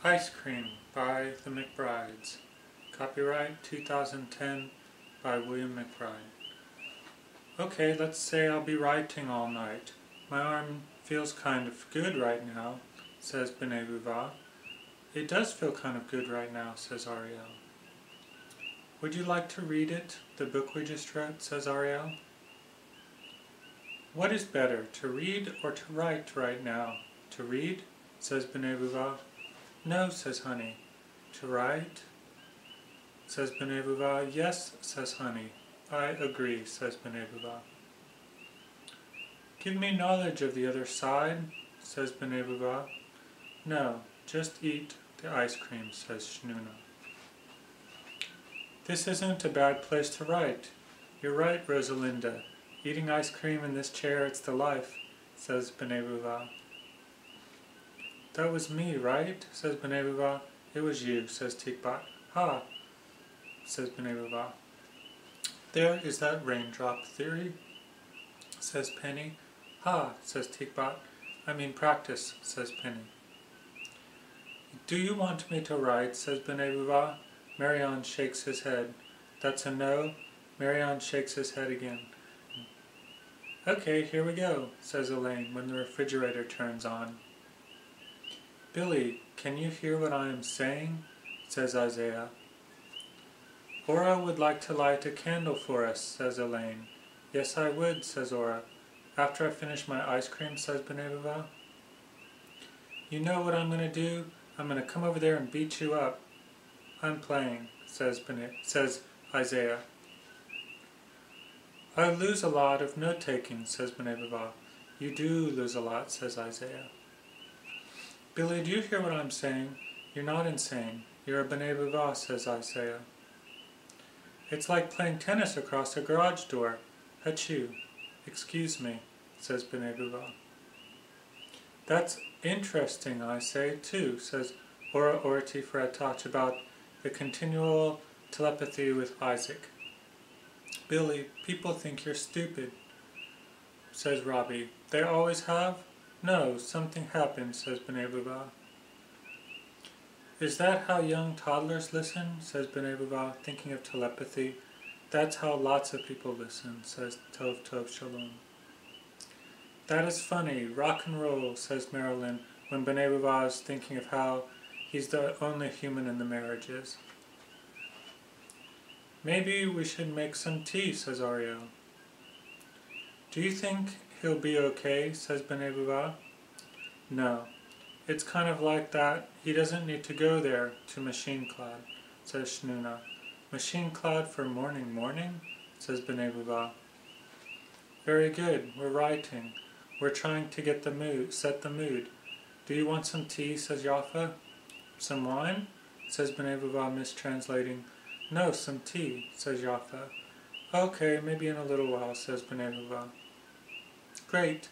Ice Cream by the McBrides. Copyright 2010 by William McBride. Okay, let's say I'll be writing all night. My arm feels kind of good right now, says Benevuva. It does feel kind of good right now, says Ariel. Would you like to read it, the book we just read, says Ariel. What is better, to read or to write right now? To read, says Benevuva. No, says Honey. To write? Says Benevuva. Yes, says Honey. I agree, says Benevuva. Give me knowledge of the other side, says Benevuva. No, just eat the ice cream, says Shnuna. This isn't a bad place to write. You're right, Rosalinda. Eating ice cream in this chair, it's the life, says Benevuva. That was me, right? Says Benevuva. It was you, says Tikbat. Ha, says Benevuva. There is that raindrop theory, says Penny. Ha, says Tikbat. I mean practice, says Penny. Do you want me to write, says Benevuva. Marion shakes his head. That's a no. Marion shakes his head again. Okay, here we go, says Elaine when the refrigerator turns on. Billy, can you hear what I am saying? Says Isaiah. Ora would like to light a candle for us, says Elaine. Yes, I would, says Ora. After I finish my ice cream, says Benevuva. You know what I'm going to do? I'm going to come over there and beat you up. I'm playing, says Isaiah. I lose a lot of note-taking, says Benevuva. You do lose a lot, says Isaiah. Billy, do you hear what I'm saying? You're not insane. You're a Benevuva, says Isaiah. It's like playing tennis across a garage door. Achoo. Excuse me, says Benevuva. That's interesting, I say, too, says Ora Orati Fretach about the continual telepathy with Isaac. Billy, people think you're stupid, says Robbie. They always have? No, something happened, says Benevuva. Is that how young toddlers listen, says Benevuva, thinking of telepathy. That's how lots of people listen, says Tov Tov Shalom. That is funny, rock and roll, says Marilyn, when Benevuva is thinking of how he's the only human in the marriages. Maybe we should make some tea, says Ariel. Do you think he'll be okay, says Benevuva. No, it's kind of like that. He doesn't need to go there to Machine Clad, says Shnuna. Machine Clad for morning, says Benevuva. Very good, we're writing. We're trying to get set the mood. Do you want some tea, says Jaffa. Some wine, says Benevuva, mistranslating. No, some tea, says Jaffa. Okay, maybe in a little while, says Benevuva. Great.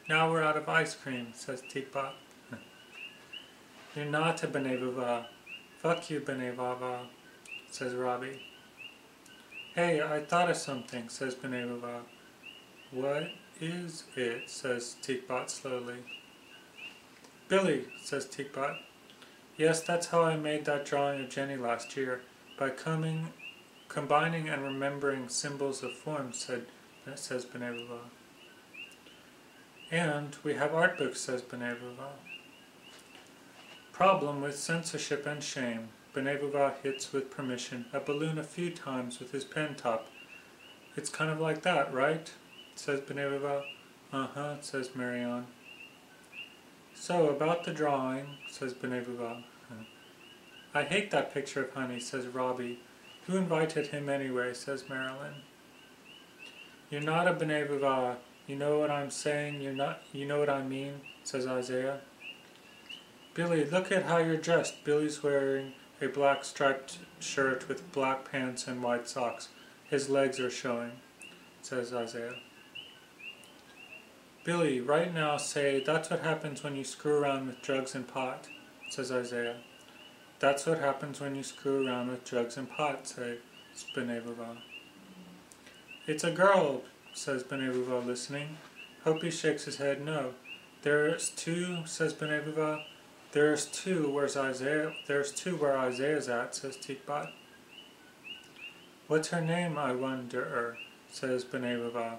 Now we're out of ice cream, says Tikbat. You're not a Benevuva. Fuck you, Benevuva, says Robbie. Hey, I thought of something, says Benevuva. What is it, says Tikbat slowly. Billy, says Tikbat. Yes, that's how I made that drawing of Jenny last year, by combining and remembering symbols of form, says Benevuva. And we have art books, says Benevuva. Problem with censorship and shame. Benevuva hits with permission a balloon a few times with his pen top. It's kind of like that, right? Says Benevuva. Uh-huh, says Marion. So, about the drawing, says Benevuva. I hate that picture of Honey, says Robbie. Who invited him anyway, says Marilyn. You're not a Benevuva. You know what I'm saying? You know what I mean, says Isaiah. Billy, look at how you're dressed. Billy's wearing a black striped shirt with black pants and white socks. His legs are showing, says Isaiah. Billy, right now say, that's what happens when you screw around with drugs and pot, says Isaiah. That's what happens when you screw around with drugs and pot, says Benevuva. It's a girl, says Benevuva, listening. Hopi shakes his head no. There's two, says Benevuva. There's two where Isaiah's at, says Tikbat. What's her name, I wonder, says B'nai B'va.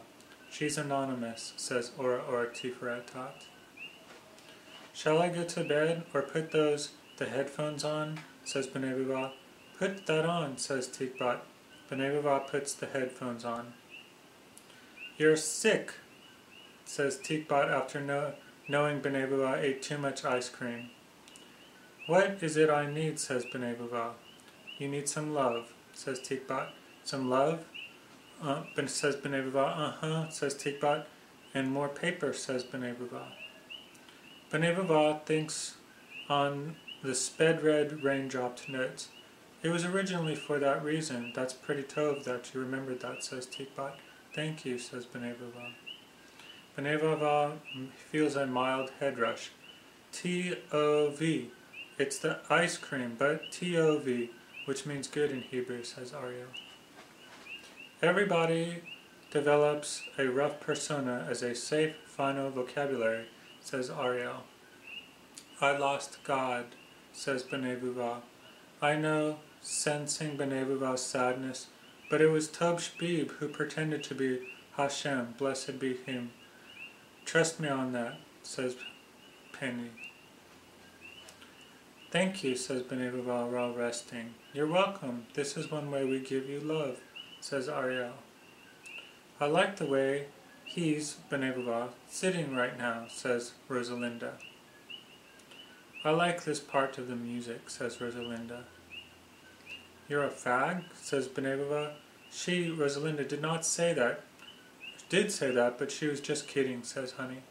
She's anonymous, says Ora Tiferet-Tat. Shall I go to bed or put the headphones on, says B'nai B'va. Put that on, says Tikbat. B'nai B'va puts the headphones on. You're sick, says Tikbat after knowing B'nai B'va ate too much ice cream. What is it I need, says B'nai B'va. You need some love, says Tikbat. Some love? Says B'nai B'va. Says Tikbat. And more paper, says B'nai B'va. B'nai B'va thinks on the sped-read raindropped notes. It was originally for that reason. That's pretty tov that you remembered that, says Tikbat. Thank you, says B'nai B'va. B'nai B'va feels a mild head rush. T-O-V. It's the ice cream, but T-O-V, which means good in Hebrew, says Ariel. Everybody develops a rough persona as a safe, final vocabulary, says Ariel. I lost God, says B'nai B'va. I know, sensing B'nai B'va's sadness, but it was Tob Shbib who pretended to be Hashem, blessed be him. Trust me on that, says Penny. Thank you, says B'nai B'va while resting. You're welcome. This is one way we give you love, says Ariel. I like the way he's, B'nai B'va, sitting right now, says Rosalinda. I like this part of the music, says Rosalinda. You're a fag, says B'nai B'va. She, Rosalinda, did not say that. Did say that, but she was just kidding, says Honey.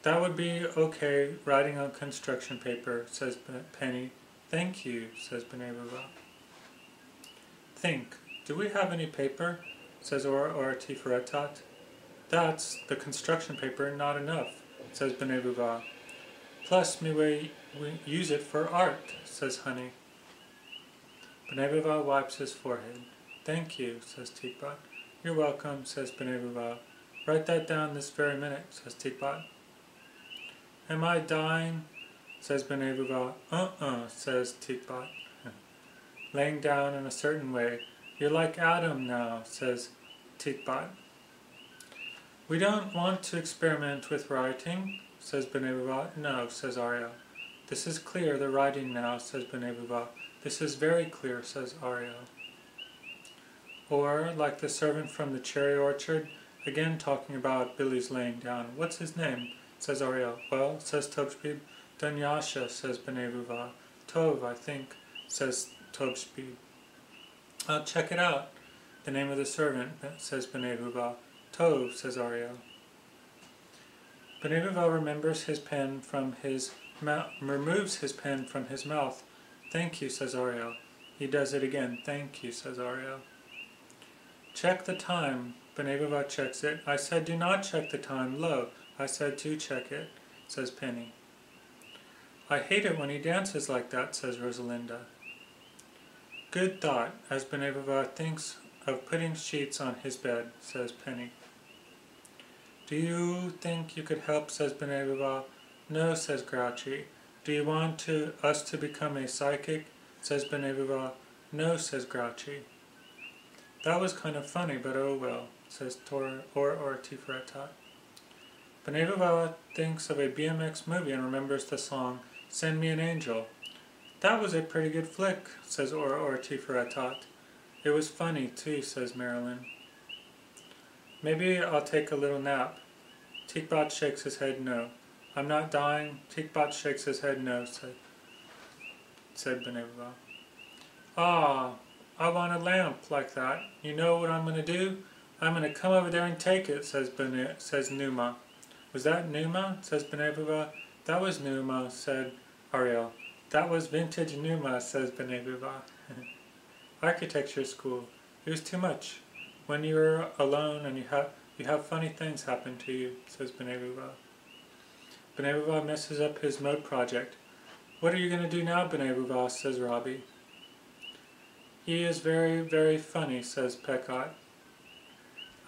That would be okay, writing on construction paper, says Penny. Thank you, says B'nai B'va. Think, do we have any paper? Says Ora Tiferet-Tat. That's the construction paper, not enough, says B'nai B'va. Plus, we use it for art, says Honey. B'nai B'va wipes his forehead. Thank you, says Tikbat. You're welcome, says B'nai B'va. Write that down this very minute, says Tikbat. Am I dying? Says B'nai B'va. Says Tikbat. Laying down in a certain way. You're like Adam now, says Tikbat. We don't want to experiment with writing, says B'nai B'va. No, says Ariel. This is clear, the writing now, says B'nai B'va. This is very clear, says Ariel. Or, like the servant from the cherry orchard, again talking about Billy's laying down. What's his name? Says Ariel. Well, says Tob Shbib. Dunyasha, says B'nai B'va. Tov, I think, says Tob Shbib. I'll check it out. The name of the servant, says B'nai B'va. Tov, says Ariel. B'nai B'va removes his pen from his mouth. Thank you, says Ariel. He does it again. Thank you, says Ariel. Check the time. B'nai B'va checks it. I said do not check the time. Lo, I said do check it, says Penny. I hate it when he dances like that, says Rosalinda. Good thought, as B'nai B'va thinks of putting sheets on his bed, says Penny. Do you think you could help, says B'nai B'va. No, says Grouchy. Do you want us to become a psychic, says B'nai B'va. No, says Grouchy. That was kind of funny, but oh well, says Ora Tiferet-Tat. B'nai B'va thinks of a BMX movie and remembers the song, Send Me an Angel. That was a pretty good flick, says Ora Tiferet-Tat. It was funny too, says Marilyn. Maybe I'll take a little nap. Tikbat shakes his head no. I'm not dying. Tikbat shakes his head no, said B'nai B'va. Ah, I want a lamp like that. You know what I'm going to do? I'm going to come over there and take it, says Numa. Was that Numa? Says B'nai B'va. That was Numa, said Ariel. That was vintage Numa, says B'nai B'va. Architecture school. It was too much. When you're alone and you have funny things happen to you, says B'nai B'va. B'nai B'va messes up his mode project. What are you going to do now, B'nai B'va, says Robbie. He is very, very funny, says Pekat.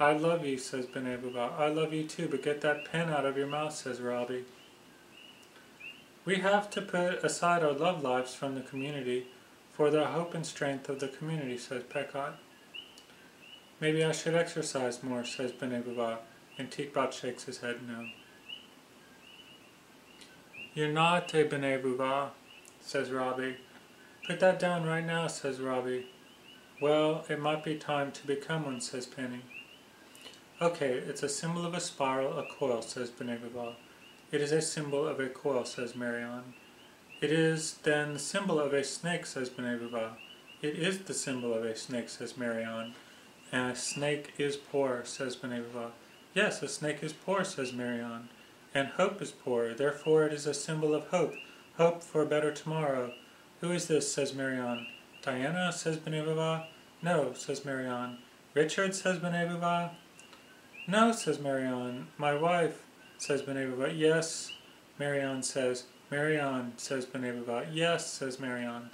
I love you, says B'nai B'va. I love you too, but get that pen out of your mouth, says Robbie. We have to put aside our love lives from the community for the hope and strength of the community, says Pekot. Maybe I should exercise more, says Benebaba, and Tikbat shakes his head no. You're not a Benebaba, says Robbie. Put that down right now, says Robbie. Well, it might be time to become one, says Penny. Okay, it's a symbol of a spiral, a coil, says Benebaba. It is a symbol of a coil, says Marianne. It is then the symbol of a snake, says Benebaba. It is the symbol of a snake, says Marianne. And a snake is poor, says Benebaba. Yes, a snake is poor, says Marianne. And hope is poor, therefore it is a symbol of hope. Hope for a better tomorrow. Who is this, says Marianne. Diana, says Benebaba. No, says Marianne. Richard, says Benebaba. No, says Marianne. My wife, says Benebaba. Yes, Marianne says. Marianne, says Benebaba. Yes, says Marianne.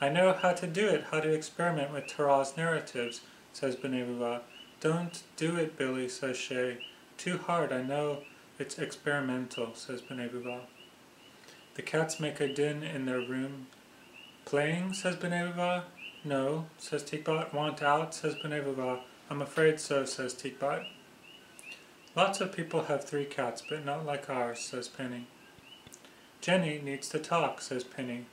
I know how to do it, how to experiment with Taraz narratives, says Benebaba. Don't do it, Billy, says Shay. Too hard, I know it's experimental, says Benebaba. The cats make a din in their room. Playing, says Benebaba. No, says Tikbat. Want out, says Benebaba. I'm afraid so, says Tikbat. Lots of people have 3 cats, but not like ours, says Penny. Jenny needs to talk, says Penny.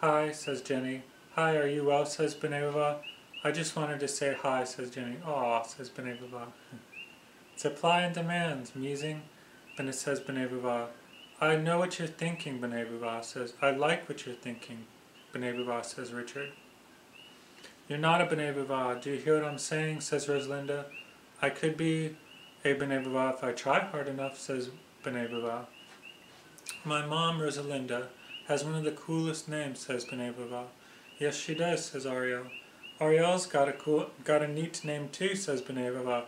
Hi, says Jenny. Hi, are you well, says Benebaba. I just wanted to say hi, says Jenny. Aw, says Benebaba. Supply and demand, musing. Then it says Benebaba. I know what you're thinking, Benebaba says. I like what you're thinking, Benebaba says Richard. You're not a Benebaba. Do you hear what I'm saying, says Rosalinda. I could be a Benebaba if I try hard enough, says Benebaba. My mom, Rosalinda, has one of the coolest names, says Benebaba. Yes, she does, says Ariel. Ariel's got a neat name too, says Benebaba.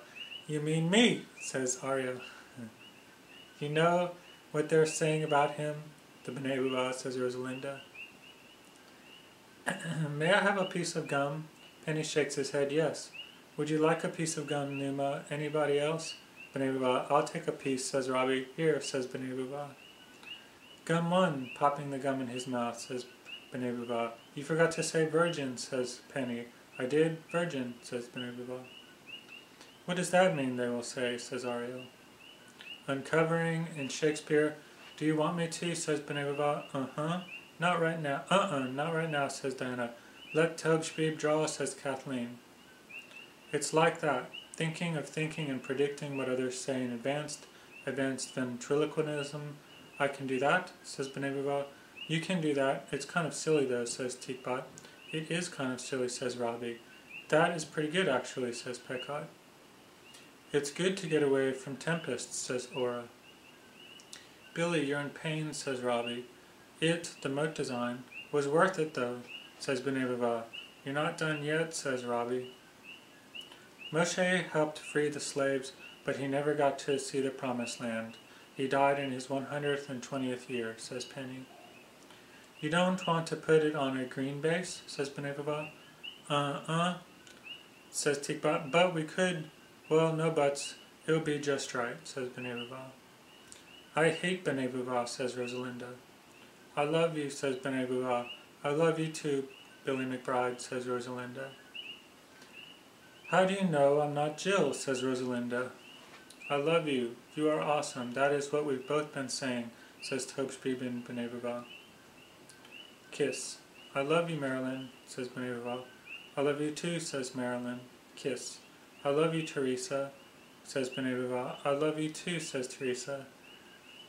You mean me, says Ariel. You know what they're saying about him, the Benebaba, says Rosalinda. May I have a piece of gum? Penny shakes his head, yes. Would you like a piece of gum, Numa? Anybody else? Benebaba, I'll take a piece, says Robbie. Here, says Benebaba. Gum 1, popping the gum in his mouth, says Benebaba. You forgot to say virgin, says Penny. I did, virgin, says Benebaba. What does that mean, they will say, says Ariel. Uncovering in Shakespeare. Do you want me to, says Benebaba. Uh-huh. Not right now. Not right now, says Diana. Let Tobsbeeb draw, says Kathleen. It's like that. Thinking of thinking and predicting what others say in advanced ventriloquism. I can do that, says Benebaba. You can do that. It's kind of silly though, says Tikbat. It is kind of silly, says Robbie. That is pretty good actually, says Pekot. It's good to get away from tempests, says Aura. Billy, you're in pain, says Robbie. It, the moat design, was worth it though, says Benebaba. You're not done yet, says Robbie. Moshe helped free the slaves, but he never got to see the promised land. He died in his 120th year, says Penny. You don't want to put it on a green base, says Benebaba. Says Tikbat. But we could. Well, no buts. It'll be just right, says Benebaba. I hate Benebaba, says Rosalinda. I love you, says Benebaba. I love you too, Billy McBride, says Rosalinda. How do you know I'm not Jill, says Rosalinda. I love you. You are awesome. That is what we've both been saying, says Tobsbeeb and Benebaba. Kiss. I love you, Marilyn, says Benebaba. I love you too, says Marilyn. Kiss. I love you, Teresa, says Benebaba. I love you too, says Teresa.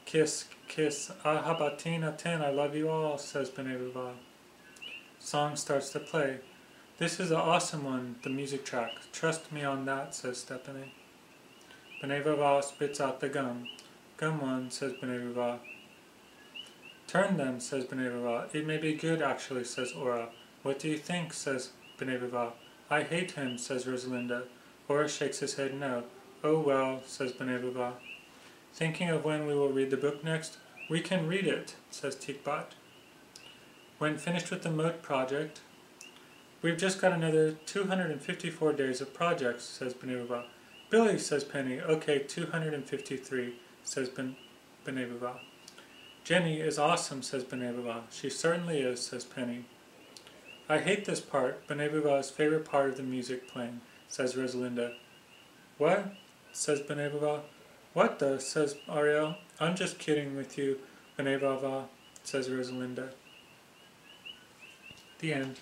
Kiss, kiss. Habatina 10, I love you all, says Benebaba. Song starts to play. This is an awesome one, the music track. Trust me on that, says Stephanie. Benebaba spits out the gum. Gum 1, says Benebaba. Turn them, says Benebaba. It may be good, actually, says Aura. What do you think, says Benebaba. I hate him, says Rosalinda. Aura shakes his head no. Oh well, says Benebaba. Thinking of when we will read the book next? We can read it, says Tikbat. When finished with the moat project, we've just got another 254 days of projects, says Benebaba. Billy, says Penny. Okay, 253, says Benebaba. Jenny is awesome, says Benebaba. She certainly is, says Penny. I hate this part, Benebaba's favorite part of the music playing, says Rosalinda. What? Says Benebaba. What the? Says Ariel. I'm just kidding with you, Benebaba, says Rosalinda. The end.